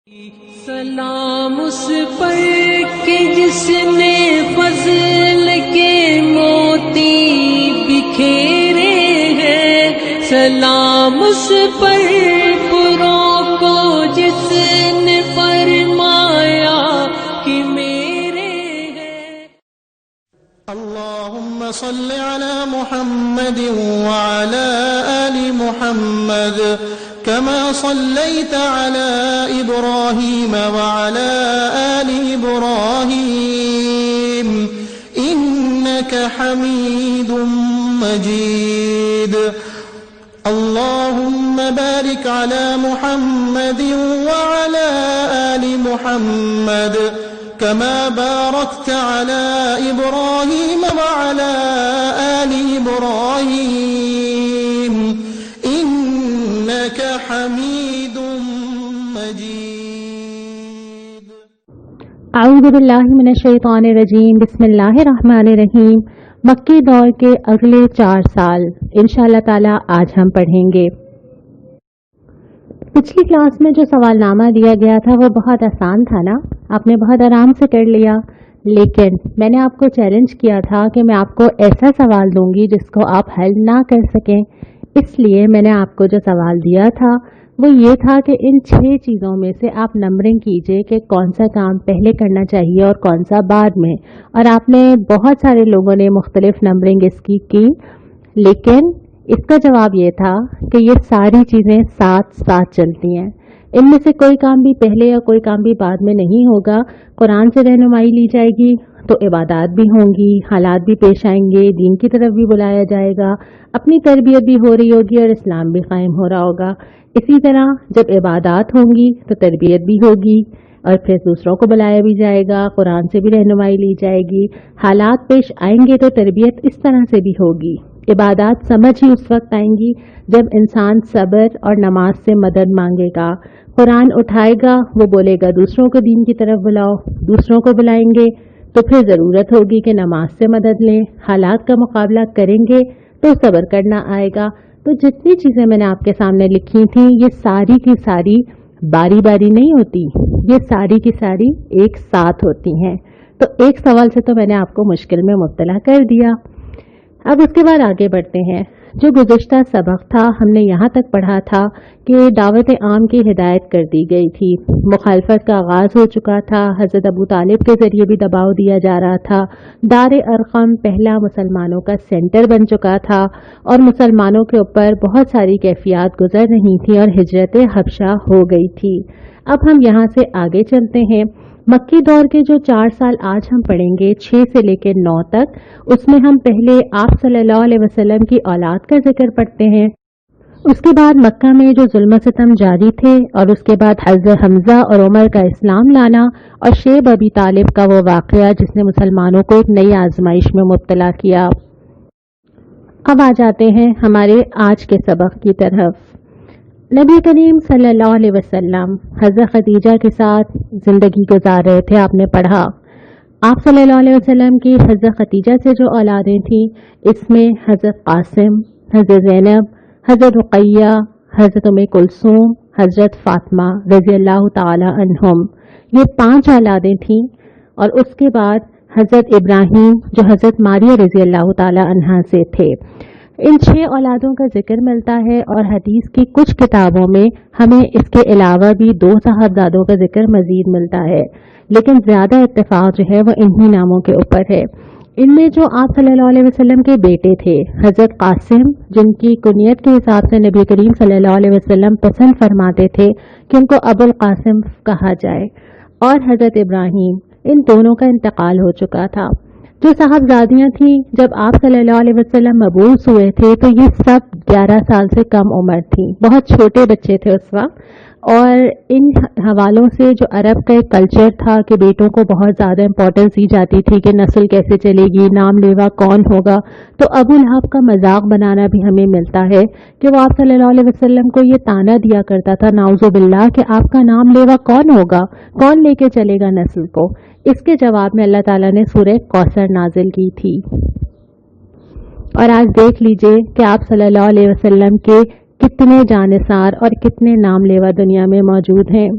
سلام اس پر کہ جس نے فضل کے موتی بکھیرے ہیں، سلام اس پر پروں کو جس نے فرمایا کہ میرے ہیں۔ اللهم صل على محمد وعلى آل محمد كما صليت على إبراهيم وعلى آل إبراهيم إنك حميد مجيد اللهم بارك على محمد وعلى آل محمد كما باركت على إبراهيم وعلى آل إبراهيم إنك حميد مجيد۔ اعوذ باللہ من الشیطان الرجیم، بسم اللہ الرحمن الرحیم۔ مکی دور کے اگلے 4 سال انشاءاللہ تعالی آج ہم پڑھیں گے۔ پچھلی کلاس میں جو سوال نامہ دیا گیا تھا وہ بہت آسان تھا نا، آپ نے بہت آرام سے کر لیا، لیکن میں نے آپ کو چیلنج کیا تھا کہ میں آپ کو ایسا سوال دوں گی جس کو آپ حل نہ کر سکیں، اس لیے میں نے آپ کو جو سوال دیا تھا وہ یہ تھا کہ ان 6 چیزوں میں سے آپ نمبرنگ کیجئے کہ کون سا کام پہلے کرنا چاہیے اور کون سا بعد میں، اور آپ نے بہت سارے لوگوں نے مختلف نمبرنگ اس کی، لیکن اس کا جواب یہ تھا کہ یہ ساری چیزیں ساتھ ساتھ چلتی ہیں، ان میں سے کوئی کام بھی پہلے اور کوئی کام بھی بعد میں نہیں ہوگا۔ قرآن سے رہنمائی لی جائے گی تو عبادات بھی ہوں گی، حالات بھی پیش آئیں گے، دین کی طرف بھی بلایا جائے گا، اپنی تربیت بھی ہو رہی ہوگی اور اسلام بھی قائم ہو رہا ہوگا۔ اسی طرح جب عبادات ہوں گی تو تربیت بھی ہوگی اور پھر دوسروں کو بلایا بھی جائے گا، قرآن سے بھی رہنمائی لی جائے گی، حالات پیش آئیں گے تو تربیت اس طرح سے بھی ہوگی۔ عبادات سمجھ ہی اس وقت آئیں گی جب انسان صبر اور نماز سے مدد مانگے گا، قرآن اٹھائے گا، وہ بولے گا دوسروں کو دین کی طرف بلاؤ، دوسروں کو بلائیں گے تو پھر ضرورت ہوگی کہ نماز سے مدد لیں، حالات کا مقابلہ کریں گے تو صبر کرنا آئے گا۔ تو جتنی چیزیں میں نے آپ کے سامنے لکھی تھیں یہ ساری کی ساری باری باری نہیں ہوتی، یہ ساری کی ساری ایک ساتھ ہوتی ہیں۔ تو ایک سوال سے تو میں نے آپ کو مشکل میں مبتلا کر دیا۔ اب اس کے بعد آگے بڑھتے ہیں۔ جو گزشتہ سبق تھا ہم نے یہاں تک پڑھا تھا کہ دعوت عام کی ہدایت کر دی گئی تھی، مخالفت کا آغاز ہو چکا تھا، حضرت ابو طالب کے ذریعے بھی دباؤ دیا جا رہا تھا، دار ارقم پہلا مسلمانوں کا سینٹر بن چکا تھا اور مسلمانوں کے اوپر بہت ساری کیفیات گزر رہی تھی اور ہجرت حبشہ ہو گئی تھی۔ اب ہم یہاں سے آگے چلتے ہیں۔ مکی دور کے جو 4 سال آج ہم پڑھیں گے 6 سے لے کے 9 تک، اس میں ہم پہلے آپ صلی اللہ علیہ وسلم کی اولاد کا ذکر پڑھتے ہیں، اس کے بعد مکہ میں جو ظلم و ستم جاری تھے، اور اس کے بعد حضرت حمزہ اور عمر کا اسلام لانا اور شیب ابی طالب کا وہ واقعہ جس نے مسلمانوں کو ایک نئی آزمائش میں مبتلا کیا۔ اب آ جاتے ہیں ہمارے آج کے سبق کی طرف۔ نبی کریم صلی اللہ علیہ وسلم حضرت خدیجہ کے ساتھ زندگی گزار رہے تھے، آپ نے پڑھا۔ آپ صلی اللہ علیہ وسلم کی حضرت خدیجہ سے جو اولادیں تھیں اس میں حضرت قاسم، حضرت زینب، حضرت رقیہ، حضرت ام کلثوم، حضرت فاطمہ رضی اللہ تعالی عنہم، یہ 5 اولادیں تھیں، اور اس کے بعد حضرت ابراہیم جو حضرت ماریہ رضی اللہ تعالی عنہا سے تھے۔ ان 6 اولادوں کا ذکر ملتا ہے اور حدیث کی کچھ کتابوں میں ہمیں اس کے علاوہ بھی 2 صاحبزادوں کا ذکر مزید ملتا ہے، لیکن زیادہ اتفاق جو ہے وہ انہی ناموں کے اوپر ہے۔ ان میں جو آپ صلی اللہ علیہ وسلم کے بیٹے تھے حضرت قاسم، جن کی کنیت کے حساب سے نبی کریم صلی اللہ علیہ وسلم پسند فرماتے تھے کہ ان کو ابو القاسم کہا جائے، اور حضرت ابراہیم، ان دونوں کا انتقال ہو چکا تھا۔ جو صاحبزادیاں تھیں جب آپ صلی اللہ علیہ وسلم مبعوث ہوئے تھے تو یہ سب 11 سال سے کم عمر تھیں، بہت چھوٹے بچے تھے اس وقت، اور ان حوالوں سے جو عرب کا ایک کلچر تھا کہ بیٹوں کو بہت زیادہ امپورٹنس دی جاتی تھی کہ نسل کیسے چلے گی، نام لیوا کون ہوگا، تو ابو لہب کا مذاق بنانا بھی ہمیں ملتا ہے کہ وہ آپ صلی اللہ علیہ وسلم کو یہ طعنہ دیا کرتا تھا نعوذ باللہ کہ آپ کا نام لیوا کون ہوگا، کون لے کے چلے گا نسل کو۔ اس کے جواب میں اللہ تعالیٰ نے سورہ کوثر نازل کی تھی، اور آج دیکھ لیجئے کہ آپ صلی اللہ علیہ وسلم کے کتنے جانثار اور کتنے نام لیوا دنیا میں موجود ہیں۔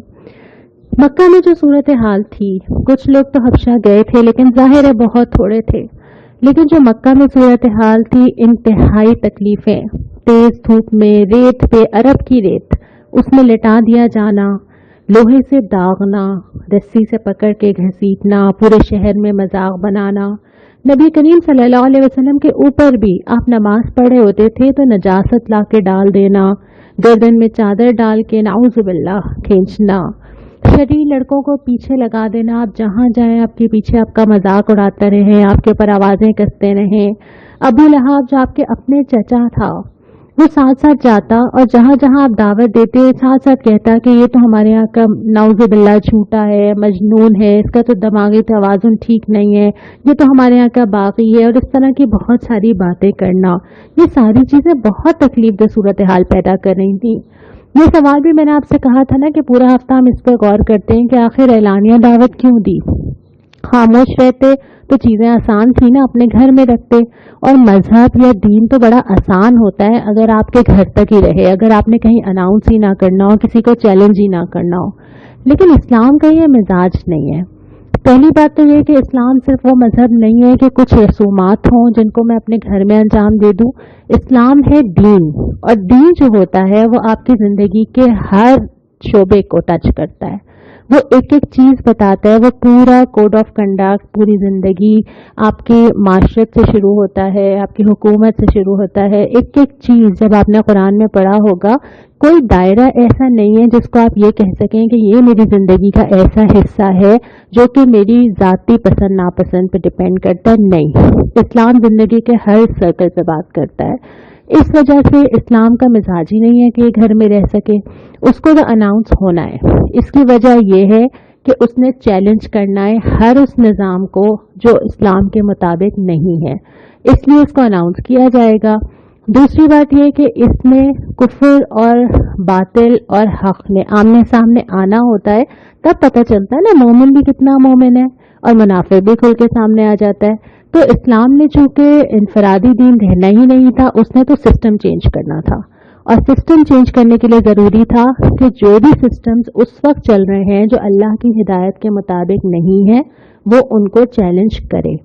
मक्का में जो सूरत हाल थी, कुछ लोग तो हबशा गए थे लेकिन जाहिर है बहुत थोड़े थे, लेकिन जो मक्का में सूरत हाल थी, इंतहाई तकलीफें, तेज धूप में रेत पे, अरब की रेत, उसमें लिटा दिया जाना, लोहे से दागना, रस्सी से पकड़ के घसीटना, पूरे शहर में मजाक बनाना। नबी करीम सल्लल्लाहु अलैहि वसल्लम के ऊपर भी आप नमाज पढ़े होते थे तो नजासत ला के डाल देना, गर्दन में चादर डाल के नाउजुबिल्लाह खींचना, शरीर लड़कों को पीछे लगा देना, आप जहां जाएं आपके पीछे आपका मजाक उड़ाते रहे, आपके ऊपर आवाजें कसते रहे। अबू लहाब जो आपके अपने चचा था, वो साथ साथ जाता और जहां जहां आप दावत देते साथ साथ कहता कि ये तो हमारे यहाँ का नाउजुबिल्लाह झूठा है, मजनून है, इसका तो दिमागी तवाज़ुन ठीक नहीं है, ये तो हमारे यहाँ का बागी है, और इस तरह की बहुत सारी बातें करना। ये सारी चीजें बहुत तकलीफ दे सूरत हाल पैदा कर रही थी। ये सवाल भी मैंने आपसे कहा था ना कि पूरा हफ्ता हम इस पर गौर करते हैं कि आखिर एलानिया दावत क्यों दी। खामोश रहते तो चीजें आसान थी ना, अपने घर में रखते। और मजहब या दीन तो बड़ा आसान होता है अगर आपके घर तक ही रहे, अगर आपने कहीं अनाउंस ही ना करना हो, किसी को चैलेंज ही ना करना हो। लेकिन इस्लाम का ये मिजाज नहीं है। पहली बात तो ये कि इस्लाम सिर्फ वो मजहब नहीं है कि कुछ रसूमात हों जिनको मैं अपने घर में अंजाम दे दूं। इस्लाम है दीन, और दीन जो होता है वो आपकी जिंदगी के हर शोबे को टच करता है। वो एक एक चीज बताता है, वो पूरा कोड ऑफ कंडक्ट, पूरी जिंदगी आपकी माशरत से शुरू होता है, आपकी हुकूमत से शुरू होता है। एक एक चीज जब आपने कुरान में पढ़ा होगा, कोई दायरा ऐसा नहीं है जिसको आप ये कह सकें कि ये मेरी जिंदगी का ऐसा हिस्सा है जो कि मेरी जाती पसंद नापसंद पे डिपेंड करता है। नहीं, इस्लाम जिंदगी के हर सर्कल पे बात करता है। इस वजह से इस्लाम का मिजाज ही नहीं है कि ये घर में रह सके, उसको तो अनाउंस होना है। इसकी वजह यह है कि उसने चैलेंज करना है हर उस निज़ाम को जो इस्लाम के मुताबिक नहीं है, इसलिए इसको अनाउंस किया जाएगा। दूसरी बात यह कि इसमें कुफर और बातिल और हक ने आमने सामने आना होता है, तब पता चलता है ना मोमिन भी कितना मोमिन है और मुनाफिक भी खुल के सामने आ जाता है। तो इस्लाम ने चूंकि इनफरादी दीन रहना ही नहीं था, उसने तो सिस्टम चेंज करना था, और सिस्टम चेंज करने के लिए जरूरी था कि जो भी सिस्टम्स उस वक्त चल रहे हैं जो अल्लाह की हिदायत के मुताबिक नहीं है, वो उनको चैलेंज करे।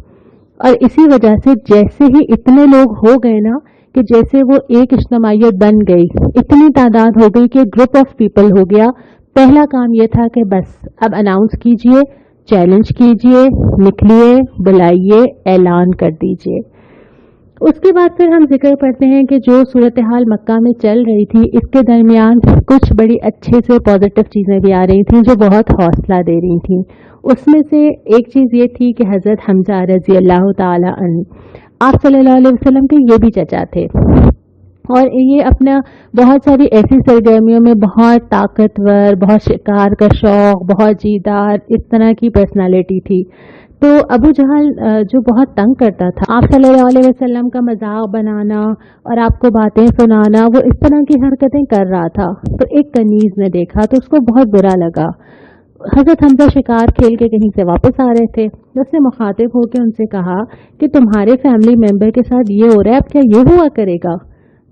और इसी वजह से जैसे ही इतने लोग हो गए ना कि जैसे वो एक इज्तिमाइयत बन गई, इतनी तादाद हो गई कि ग्रुप ऑफ पीपल हो गया, पहला काम यह था कि बस अब अनाउंस कीजिए, चैलेंज कीजिए, निकलिए, बुलाइए, ऐलान कर दीजिए। उसके बाद फिर हम जिक्र करते हैं कि जो सूरत हाल मक्का में चल रही थी, इसके दरमियान कुछ बड़ी अच्छे से पॉजिटिव चीज़ें भी आ रही थी जो बहुत हौसला दे रही थी। उसमें से एक चीज़ ये थी कि हज़रत हमजा रज़ी अल्लाह ताला अन्हु आप सल्लल्लाहु अलैहि वसल्लम के ये भी चचा थे, और ये अपना बहुत सारी ऐसी सरगर्मियों में बहुत ताकतवर, बहुत शिकार का शौक, बहुत जीदार, इस तरह की पर्सनालिटी थी। तो अबू जहल जो बहुत तंग करता था, आप सल्लल्लाहु अलैहि वसल्लम का मजाक बनाना और आपको बातें सुनाना, वो इस तरह की हरकतें कर रहा था। तो एक कनीज ने देखा तो उसको बहुत बुरा लगा। हजरत हमजा शिकार खेल के कहीं से वापस आ रहे थे, उसने मुखातिब होकर उनसे कहा कि तुम्हारे फैमिली मेंबर के साथ ये हो रहा है, अब क्या ये हुआ करेगा?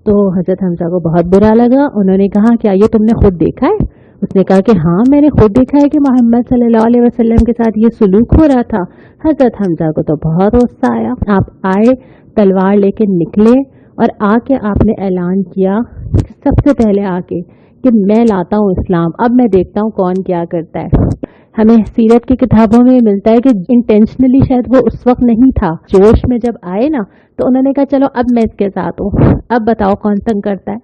तो हजरत हमजा को बहुत बुरा लगा। उन्होंने कहा क्या ये तुमने खुद देखा है? उसने कहा कि हाँ, मैंने खुद देखा है कि मोहम्मद सल्लल्लाहु अलैहि वसल्लम के साथ ये सुलूक हो रहा था। हजरत हमजा को तो बहुत गुस्सा आया। आप आए, तलवार लेके निकले और आके आपने ऐलान किया सबसे पहले आके कि मैं लाता हूँ इस्लाम, अब मैं देखता हूँ कौन क्या करता है। हमें सीरत की किताबों में मिलता है कि इंटेंशनली शायद वो उस वक्त नहीं था, जोश में जब आए ना तो उन्होंने कहा चलो अब मैं इसके साथ हूँ, अब बताओ कौन तंग करता है।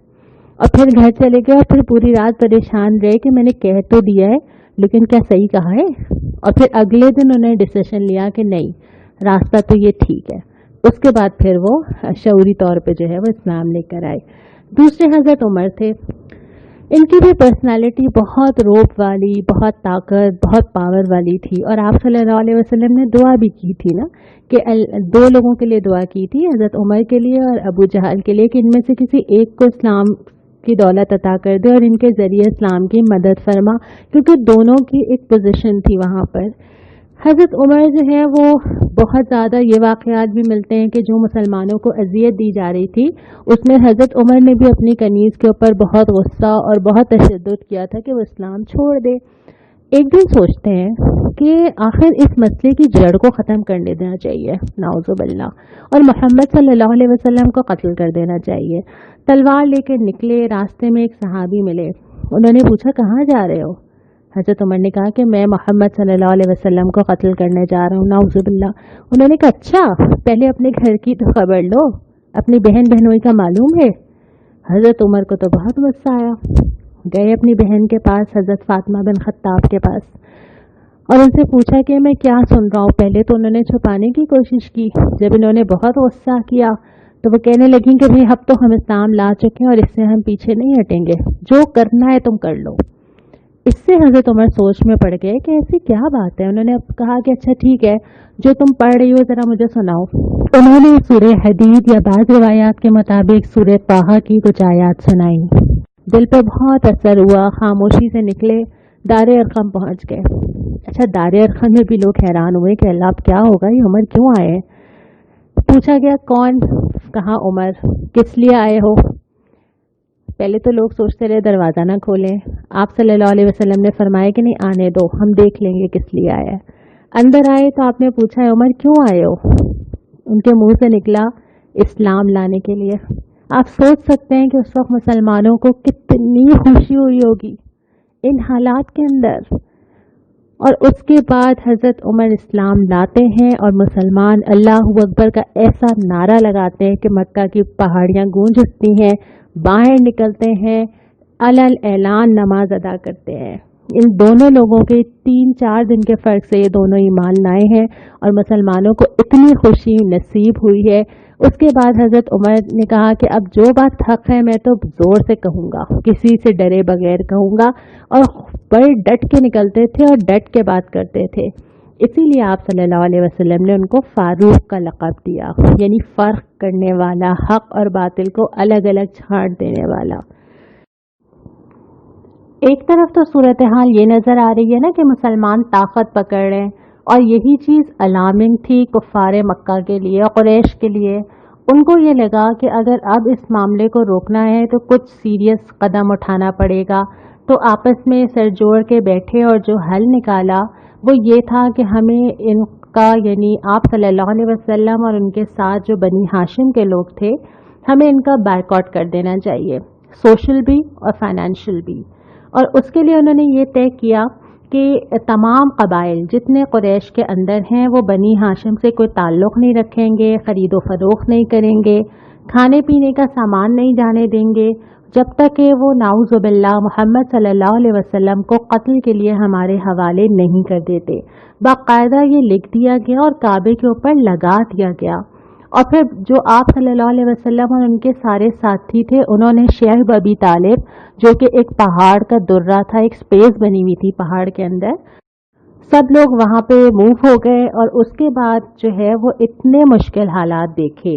और फिर घर चले गए और फिर पूरी रात परेशान रहे कि मैंने कह तो दिया है लेकिन क्या सही कहा है। और फिर अगले दिन उन्होंने डिसीजन लिया कि नहीं, रास्ता तो ये ठीक है। उसके बाद फिर वो शऊरी तौर पे जो है वो इस्लाम लेकर आए। दूसरे हजरत उमर थे, इनकी भी पर्सनालिटी बहुत रोब वाली, बहुत ताकत, बहुत पावर वाली थी। और आप सल्लल्लाहु अलैहि वसल्लम ने दुआ भी की थी ना कि दो लोगों के लिए दुआ की थी, हजरत उमर के लिए और अबू जहल के लिए, कि इनमें से किसी एक को इस्लाम की दौलत अता कर दे और इनके जरिए इस्लाम की मदद फरमा, क्योंकि दोनों की एक पोजीशन थी वहाँ पर। हजरत उमर जो है वो बहुत ज़्यादा, ये वाक़यात भी मिलते हैं कि जो मुसलमानों को अजियत दी जा रही थी उसमें हजरत उमर ने भी अपनी कनीज़ के ऊपर बहुत गुस्सा और बहुत तशद्दुद किया था कि वो इस्लाम छोड़ दे। एक दिन सोचते हैं कि आखिर इस मसले की जड़ को ख़त्म करने देना चाहिए, नाउज़ुबिल्लाह, और मोहम्मद सल्लल्लाहु अलैहि वसल्लम को कत्ल कर देना चाहिए। तलवार लेकर निकले, रास्ते में एक सहाबी मिले। उन्होंने पूछा, कहाँ जा रहे हो? हज़रत उमर ने कहा कि मैं मोहम्मद सल्लल्लाहु अलैहि वसल्लम को कत्ल करने जा रहा हूँ, नाउज़ुबिल्लाह। उन्होंने कहा, अच्छा, पहले अपने घर की तो खबर लो, अपनी बहन बहनोई का मालूम है? हज़रत उमर को तो बहुत गुस्सा आया। गए अपनी बहन के पास, हज़रत फातिमा बिन खत्ताब के पास, और उनसे पूछा कि मैं क्या सुन रहा हूँ। पहले तो उन्होंने छुपाने की कोशिश की। जब इन्होंने बहुत गुस्सा किया तो वो कहने लगी कि भाई अब तो हम इस्लाम ला चुके हैं और इससे हम पीछे नहीं हटेंगे, जो करना है तुम कर लो। इससे हज़रत उमर सोच में पड़ गए कि ऐसी क्या बात है। उन्होंने कहा कि अच्छा ठीक है, जो तुम पढ़ रही हो ज़रा मुझे सुनाओ। उन्होंने सूरह हदीद या बाज़ रिवायात के मुताबिक सूरह ताहा की कुछ आयात सुनाई। दिल पे बहुत असर हुआ, खामोशी से निकले, दारे अरकम पहुंच गए। अच्छा, दारे अरकम में भी लोग हैरान हुए कि अल्लाह अब क्या होगा, ये उमर क्यों आए? पूछा गया, कौन? कहा, उमर। किस लिए आए हो? पहले तो लोग सोचते रहे दरवाज़ा ना खोलें। आप सल्लल्लाहु अलैहि वसल्लम ने फरमाया कि नहीं, आने दो, हम देख लेंगे किस लिए आया है। अंदर आए तो आपने पूछा, उमर क्यों आए हो? उनके मुंह से निकला, इस्लाम लाने के लिए। आप सोच सकते हैं कि उस वक्त मुसलमानों को कितनी खुशी हुई होगी इन हालात के अंदर। और उसके बाद हज़रत उमर इस्लाम लाते हैं और मुसलमान अल्लाहु अकबर का ऐसा नारा लगाते हैं कि मक्का की पहाड़ियाँ गूंज उठती हैं, बाहर निकलते हैं, अलल ऐलान नमाज अदा करते हैं। इन दोनों लोगों के 3-4 दिन के फ़र्क से ये दोनों ईमान लाए हैं और मुसलमानों को इतनी खुशी नसीब हुई है। उसके बाद हज़रत उमर ने कहा कि अब जो बात हक़ है मैं तो ज़ोर से कहूँगा, किसी से डरे बगैर कहूँगा, और बड़े डट के निकलते थे और डट के बात करते थे। इसीलिए आप सल्लल्लाहु अलैहि वसल्लम ने उनको फारूक का लक़ब दिया, यानी फ़र्क करने वाला, हक़ और बातिल को अलग अलग छांट देने वाला। एक तरफ तो सूरत हाल ये नज़र आ रही है ना कि मुसलमान ताकत पकड़ रहे हैं, और यही चीज़ अलार्मिंग थी कुफ़ारे मक्का के लिए, कुरैश के लिए। उनको ये लगा कि अगर अब इस मामले को रोकना है तो कुछ सीरियस कदम उठाना पड़ेगा। तो आपस में सर जोड़ के बैठे और जो हल निकाला वो ये था कि हमें इनका, यानी आप सल्लल्लाहु अलैहि वसल्लम और उनके साथ जो बनी हाशिम के लोग थे, हमें इनका बायकॉट कर देना चाहिए, सोशल भी और फाइनेंशियल भी। और उसके लिए उन्होंने ये तय किया कि तमाम कबाइल जितने कुरैश के अंदर हैं वो बनी हाशिम से कोई ताल्लुक़ नहीं रखेंगे, ख़रीदो फ़रोख्त नहीं करेंगे, खाने पीने का सामान नहीं जाने देंगे जब तक कि वो नाउज़ुबिल्लाह मोहम्मद सल्लल्लाहु अलैहि वसल्लम को कत्ल के लिए हमारे हवाले नहीं कर देते। बाकायदा ये लिख दिया गया और काबे के ऊपर लगा दिया गया। और फिर जो आप सल्लल्लाहु अलैहि वसल्लम और उनके सारे साथी थे, उन्होंने शेख अबी तालिब, जो कि एक पहाड़ का दुर्रा था, एक स्पेस बनी हुई थी पहाड़ के अंदर, सब लोग वहाँ पे मूव हो गए। और उसके बाद जो है वो इतने मुश्किल हालात देखे।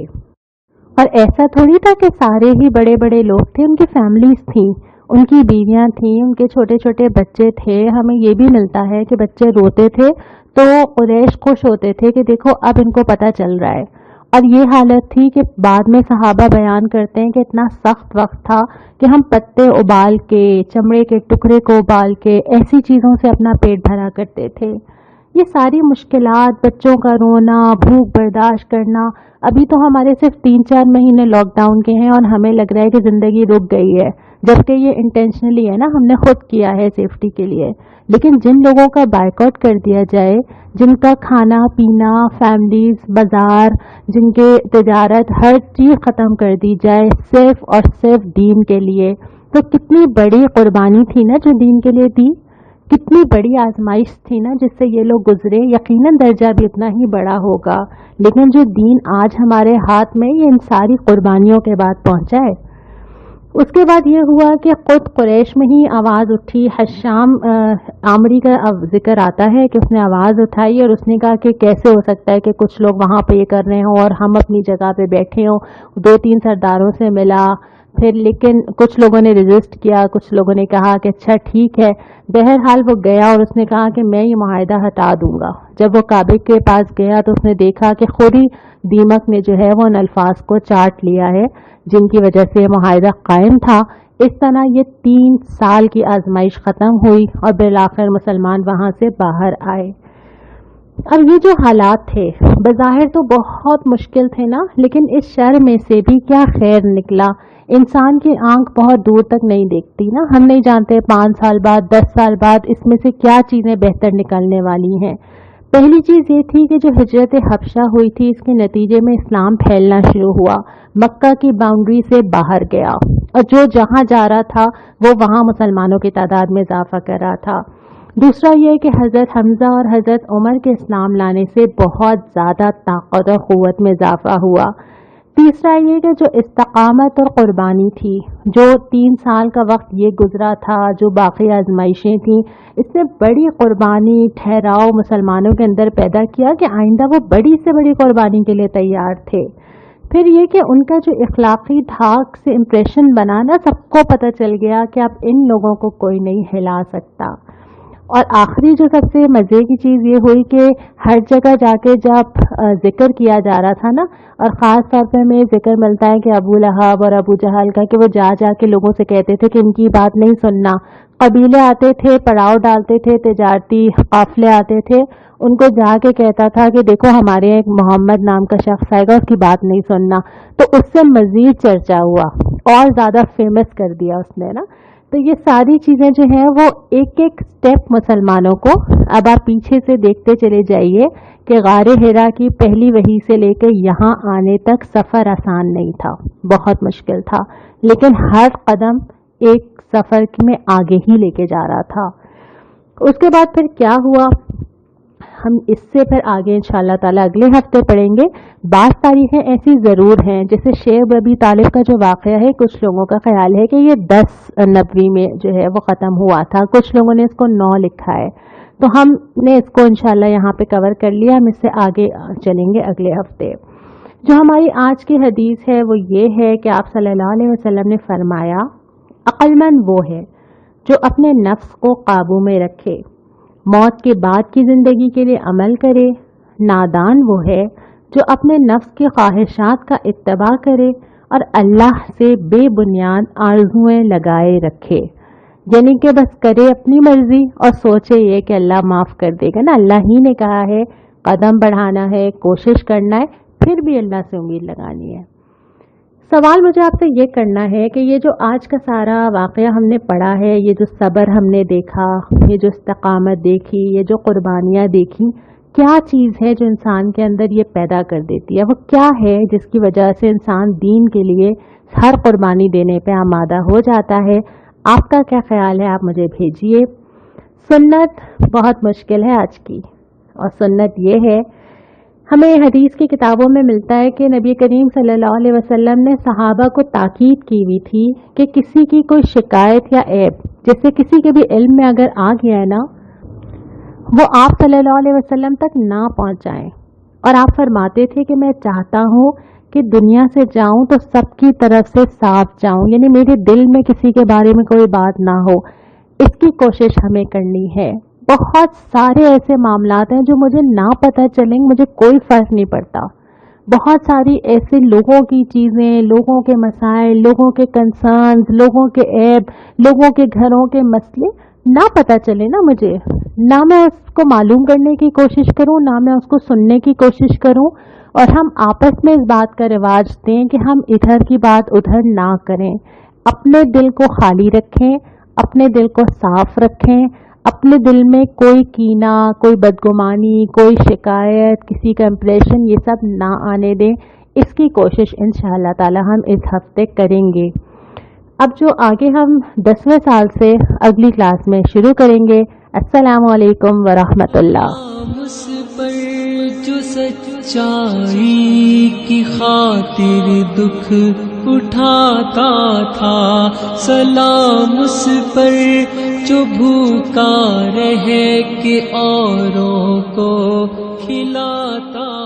और ऐसा थोड़ी था कि सारे ही बड़े बड़े लोग थे, उनकी फैमिलीज थी, उनकी बीवियां थी, उनके छोटे छोटे बच्चे थे। हमें ये भी मिलता है कि बच्चे रोते थे तो कुरैश खुश होते थे कि देखो अब इनको पता चल रहा है। और ये हालत थी कि बाद में सहाबा बयान करते हैं कि इतना सख्त वक्त था कि हम पत्ते उबाल के, चमड़े के टुकड़े को उबाल के, ऐसी चीज़ों से अपना पेट भरा करते थे। ये सारी मुश्किलात, बच्चों का रोना, भूख बर्दाश्त करना। अभी तो हमारे सिर्फ 3-4 महीने लॉकडाउन के हैं और हमें लग रहा है कि ज़िंदगी रुक गई है, जबकि ये इंटेंशनली है ना, हमने खुद किया है सेफ्टी के लिए। लेकिन जिन लोगों का बायकॉट कर दिया जाए, जिनका खाना पीना, फैमिलीज, बाजार, जिनके तिजारत, हर चीज़ ख़त्म कर दी जाए सिर्फ और सिर्फ दीन के लिए, तो कितनी बड़ी कुर्बानी थी ना जो दीन के लिए दी। कितनी बड़ी आजमाइश थी ना जिससे ये लोग गुजरे। यकीनन दर्जा भी उतना ही बड़ा होगा, लेकिन जो दीन आज हमारे हाथ में, ये इन सारी कुर्बानियों के बाद पहुंचा है। उसके बाद ये हुआ कि खुद कुरैश में ही आवाज़ उठी। हशाम आमरी का जिक्र आता है कि उसने आवाज़ उठाई और उसने कहा कि कैसे हो सकता है कि कुछ लोग वहाँ पे ये कर रहे हों और हम अपनी जगह पे बैठे हों। 2-3 सरदारों से मिला फिर, लेकिन कुछ लोगों ने रेजिस्ट किया, कुछ लोगों ने कहा कि अच्छा ठीक है। बहरहाल वो गया और उसने कहा कि मैं ये मुआहिदा हटा दूंगा। जब वो काबे के पास गया तो उसने देखा कि खुद ही दीमक ने जो है वो उन अल्फाज को चाट लिया है जिनकी वजह से मुआहिदा कायम था। اس طرح یہ 3 سال کی آزمائش ختم ہوئی اور بالآخر مسلمان وہاں سے باہر آئے۔ اب یہ جو حالات تھے بظاہر تو بہت مشکل تھے نا، لیکن اس شر میں سے بھی کیا خیر نکلا؟ انسان کی آنکھ بہت دور تک نہیں دیکھتی نا، ہم نہیں جانتے 5 سال بعد 10 سال بعد اس میں سے کیا چیزیں بہتر نکلنے والی ہیں۔ پہلی چیز یہ تھی کہ جو ہجرت حبشہ ہوئی تھی اس کے نتیجے میں اسلام پھیلنا شروع ہوا، مکہ کی باؤنڈری سے باہر گیا اور جو جہاں جا رہا تھا وہ وہاں مسلمانوں کی تعداد میں اضافہ کر رہا تھا۔ دوسرا یہ کہ حضرت حمزہ اور حضرت عمر کے اسلام لانے سے بہت زیادہ طاقت اور قوت میں اضافہ ہوا۔ تیسرا یہ کہ جو استقامت اور قربانی تھی، جو 3 سال کا وقت یہ گزرا تھا، جو باقی آزمائشیں تھیں، اس نے بڑی قربانی ٹھہراؤ مسلمانوں کے اندر پیدا کیا کہ آئندہ وہ بڑی سے بڑی قربانی کے لیے تیار تھے۔ پھر یہ کہ ان کا جو اخلاقی دھاک سے امپریشن بنا نا، سب کو پتہ چل گیا کہ اب ان لوگوں کو کوئی نہیں ہلا سکتا۔ اور آخری جو سب سے مزے کی چیز یہ ہوئی کہ ہر جگہ جا کے جب ذکر کیا جا رہا تھا نا، اور خاص طور پہ ہمیں ذکر ملتا ہے کہ ابو لہب اور ابو جہل کا، کہ وہ جا جا کے لوگوں سے کہتے تھے کہ ان کی بات نہیں سننا۔ قبیلے آتے تھے، پڑاؤ ڈالتے تھے، تجارتی قافلے آتے تھے، ان کو جا کے کہتا تھا کہ دیکھو ہمارے ایک محمد نام کا شخص آئے گا، اس کی بات نہیں سننا۔ تو اس سے مزید چرچا ہوا اور زیادہ فیمس کر دیا اس نے نا۔ تو یہ ساری چیزیں جو ہیں وہ ایک ایک سٹیپ مسلمانوں کو، اب آپ پیچھے سے دیکھتے چلے جائیے کہ غار حرا کی پہلی وحی سے لے کے یہاں آنے تک سفر آسان نہیں تھا، بہت مشکل تھا، لیکن ہر قدم ایک سفر میں آگے ہی لے کے جا رہا تھا۔ اس کے بعد پھر کیا ہوا ہم اس سے پھر آگے انشاءاللہ تعالی اگلے ہفتے پڑھیں گے۔ بعض تاریخیں ایسی ضرور ہیں، جیسے شیخ ابی طالب کا جو واقعہ ہے، کچھ لوگوں کا خیال ہے کہ یہ 10 نبوی میں جو ہے وہ ختم ہوا تھا، کچھ لوگوں نے اس کو 9 لکھا ہے، تو ہم نے اس کو انشاءاللہ یہاں پہ کور کر لیا۔ ہم اس سے آگے چلیں گے اگلے ہفتے۔ جو ہماری آج کی حدیث ہے وہ یہ ہے کہ آپ صلی اللہ علیہ وسلم نے فرمایا، عقل مند وہ ہے جو اپنے نفس کو قابو میں رکھے، موت کے بعد کی زندگی کے لیے عمل کرے۔ نادان وہ ہے جو اپنے نفس کی خواہشات کا اتباع کرے اور اللہ سے بے بنیاد آرزویں لگائے رکھے، یعنی کہ بس کرے اپنی مرضی اور سوچے یہ کہ اللہ معاف کر دے گا نا، اللہ ہی نے کہا ہے، قدم بڑھانا ہے، کوشش کرنا ہے، پھر بھی اللہ سے امید لگانی ہے۔ سوال مجھے آپ سے یہ کرنا ہے کہ یہ جو آج کا سارا واقعہ ہم نے پڑھا ہے، یہ جو صبر ہم نے دیکھا، یہ جو استقامت دیکھی، یہ جو قربانیاں دیکھی، کیا چیز ہے جو انسان کے اندر یہ پیدا کر دیتی ہے؟ وہ کیا ہے جس کی وجہ سے انسان دین کے لیے ہر قربانی دینے پہ آمادہ ہو جاتا ہے؟ آپ کا کیا خیال ہے؟ آپ مجھے بھیجیے۔ سنت بہت مشکل ہے آج کی، اور سنت یہ ہے، ہمیں حدیث کی کتابوں میں ملتا ہے کہ نبی کریم صلی اللہ علیہ وسلم نے صحابہ کو تاکید کی ہوئی تھی کہ کسی کی کوئی شکایت یا عیب، جیسے کسی کے بھی علم میں اگر آ گیا ہے نا، وہ آپ صلی اللہ علیہ وسلم تک نہ پہنچائیں۔ اور آپ فرماتے تھے کہ میں چاہتا ہوں کہ دنیا سے جاؤں تو سب کی طرف سے صاف جاؤں، یعنی میرے دل میں کسی کے بارے میں کوئی بات نہ ہو۔ اس کی کوشش ہمیں کرنی ہے۔ بہت سارے ایسے معاملات ہیں جو مجھے نہ پتہ چلیں، مجھے کوئی فرق نہیں پڑتا۔ بہت ساری ایسے لوگوں کی چیزیں، لوگوں کے مسائل، لوگوں کے کنسرنز، لوگوں کے عیب، لوگوں کے گھروں کے مسئلے نہ پتہ چلے نا مجھے، نہ میں اس کو معلوم کرنے کی کوشش کروں، نہ میں اس کو سننے کی کوشش کروں، اور ہم آپس میں اس بات کا رواج دیں کہ ہم ادھر کی بات ادھر نہ کریں۔ اپنے دل کو خالی رکھیں، اپنے دل کو صاف رکھیں، اپنے دل میں کوئی کینہ، کوئی بدگمانی، کوئی شکایت، کسی کا امپریشن، یہ سب نہ آنے دیں۔ اس کی کوشش انشاءاللہ تعالی ہم اس ہفتے کریں گے۔ اب جو آگے ہم 10ویں سال سے اگلی کلاس میں شروع کریں گے۔ السلام علیکم ورحمۃ اللہ۔ اس پر جو سچائی کی خاطر دکھ اٹھاتا تھا، سلام اس پر جو بھوکا رہ کے اوروں کو کھلاتا